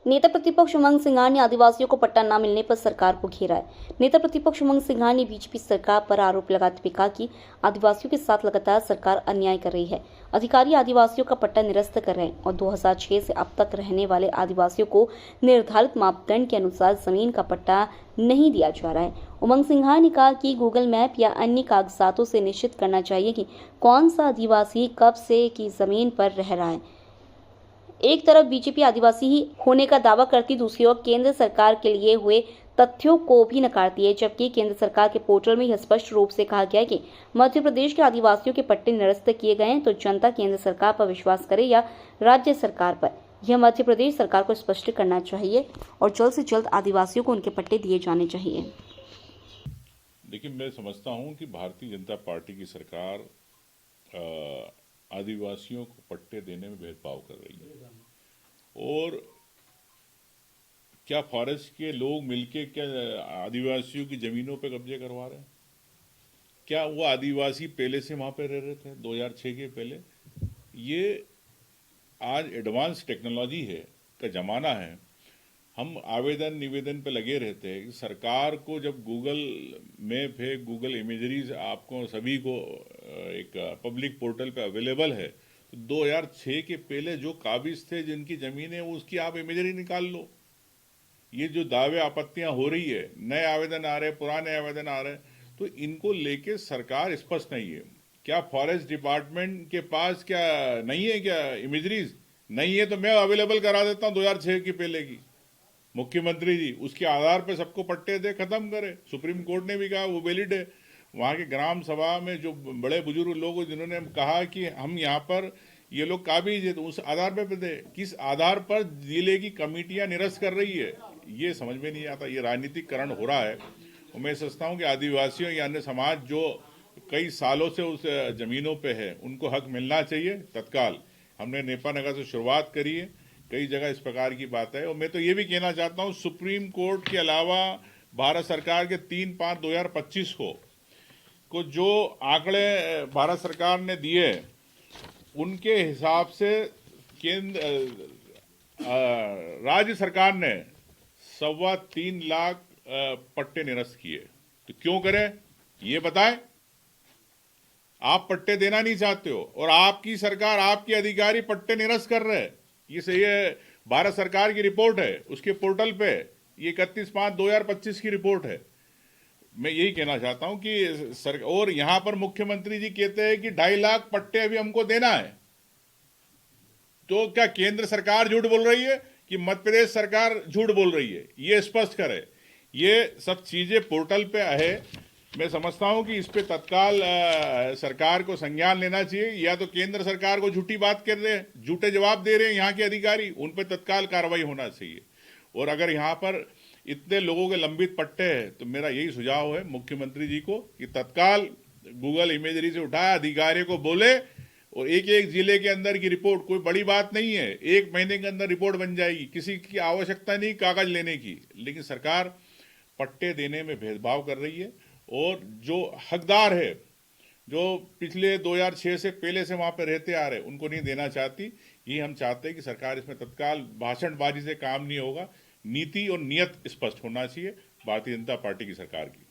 नेता प्रतिपक्ष उमंग सिंघार ने आदिवासियों को पट्टा न मिलने पर सरकार को घेरा है। नेता प्रतिपक्ष उमंग सिंघार ने बीजेपी सरकार पर आरोप लगाते हुए कहा कि आदिवासियों के साथ लगातार सरकार अन्याय कर रही है। अधिकारी आदिवासियों का पट्टा निरस्त कर रहे हैं और 2006 से अब तक रहने वाले आदिवासियों को निर्धारित मापदंड के अनुसार जमीन का पट्टा नहीं दिया जा रहा है। उमंग सिंघार ने कहा कि गूगल मैप या अन्य कागजातों से निश्चित करना चाहिए कि कौन सा आदिवासी कब से की जमीन पर रह रहा है। एक तरफ बीजेपी आदिवासी ही होने का दावा करती, दूसरी ओर केंद्र सरकार के लिए हुए तथ्यों को भी नकारती है, जबकि केंद्र सरकार के पोर्टल में यह स्पष्ट रूप से कहा गया है कि मध्य प्रदेश के आदिवासियों के पट्टे निरस्त किए गए हैं। तो जनता केंद्र सरकार पर विश्वास करे या राज्य सरकार पर, यह मध्य प्रदेश सरकार को स्पष्ट करना चाहिए और जल्द से जल्द आदिवासियों को उनके पट्टे दिए जाने चाहिए। लेकिन मैं समझता हूं कि भारतीय जनता पार्टी की सरकार आदिवासियों को पट्टे देने में भेदभाव कर रही है। और क्या फॉरेस्ट के लोग मिलके क्या आदिवासियों की जमीनों पे कब्जे करवा रहे हैं? क्या वो आदिवासी पहले से वहां पे रह रहे थे 2006 के पहले? ये आज एडवांस टेक्नोलॉजी है का जमाना है। हम आवेदन निवेदन पे लगे रहते हैं। सरकार को जब गूगल मैप है, गूगल इमेजरीज आपको सभी को एक पब्लिक पोर्टल पे अवेलेबल है, तो 2006 के पहले जो काबिज थे, जिनकी जमीन है, उसकी आप इमेजरी निकाल लो। ये जो दावे आपत्तियां हो रही है, नए आवेदन आ रहे, पुराने आवेदन आ रहे, तो इनको लेके सरकार स्पष्ट नहीं है। क्या फॉरेस्ट डिपार्टमेंट के पास क्या नहीं है? क्या इमेजरीज नहीं है? तो मैं अवेलेबल करा देता हूँ 2006 की पहले की। मुख्यमंत्री जी उसके आधार पे सबको पट्टे दे, खत्म करे। सुप्रीम कोर्ट ने भी कहा वो वैलिड है। वहां के ग्राम सभा में जो बड़े बुजुर्ग लोग जिन्होंने कहा कि हम यहाँ पर ये लोग काबिज है, तो उस आधार पे दे। किस आधार पर जिले की कमेटियां निरस्त कर रही है, ये समझ में नहीं आता। ये राजनीतिकरण हो रहा है। और मैं सोचता हूँ कि आदिवासियों या अन्य समाज जो कई सालों से उस जमीनों पे है, उनको हक मिलना चाहिए तत्काल। हमने नेपानगर से शुरुआत करी है, कई जगह इस प्रकार की बात है। और मैं तो ये भी कहना चाहता हूँ, सुप्रीम कोर्ट के अलावा भारत सरकार के 3/5/2025 को जो आंकड़े भारत सरकार ने दिए, उनके हिसाब से केंद्र राज्य सरकार ने 3.25 लाख पट्टे निरस्त किए। तो क्यों करें ये बताएं? आप पट्टे देना नहीं चाहते हो और आपकी सरकार, आपके अधिकारी पट्टे निरस्त कर रहे हैं। ये सही है, भारत सरकार की रिपोर्ट है, उसके पोर्टल पे। ये 31/5/2025 की रिपोर्ट है। मैं यही कहना चाहता हूं कि और यहां पर मुख्यमंत्री जी कहते हैं कि 2.5 लाख पट्टे अभी हमको देना है। तो क्या केंद्र सरकार झूठ बोल रही है कि मध्य प्रदेश सरकार झूठ बोल रही है? ये स्पष्ट करे। ये सब चीजें पोर्टल पे है। मैं समझता हूं कि इस पे तत्काल सरकार को संज्ञान लेना चाहिए। या तो केंद्र सरकार को झूठी बात कर रहे हैं, झूठे जवाब दे रहे हैं यहाँ के अधिकारी, उन पे तत्काल कार्रवाई होना चाहिए। और अगर यहाँ पर इतने लोगों के लंबित पट्टे हैं, तो मेरा यही सुझाव है मुख्यमंत्री जी को कि तत्काल गूगल इमेजरी से उठाए, अधिकारियों को बोले, और एक एक जिले के अंदर की रिपोर्ट, कोई बड़ी बात नहीं है, 1 महीने के अंदर रिपोर्ट बन जाएगी। किसी की आवश्यकता नहीं कागज लेने की। लेकिन सरकार पट्टे देने में भेदभाव कर रही है और जो हकदार है, जो पिछले 2006 से पहले से वहां पर रहते आ रहे, उनको नहीं देना चाहती। ये हम चाहते हैं कि सरकार इसमें तत्काल भाषणबाजी से काम नहीं होगा। नीति और नियत स्पष्ट होना चाहिए भारतीय जनता पार्टी की सरकार की।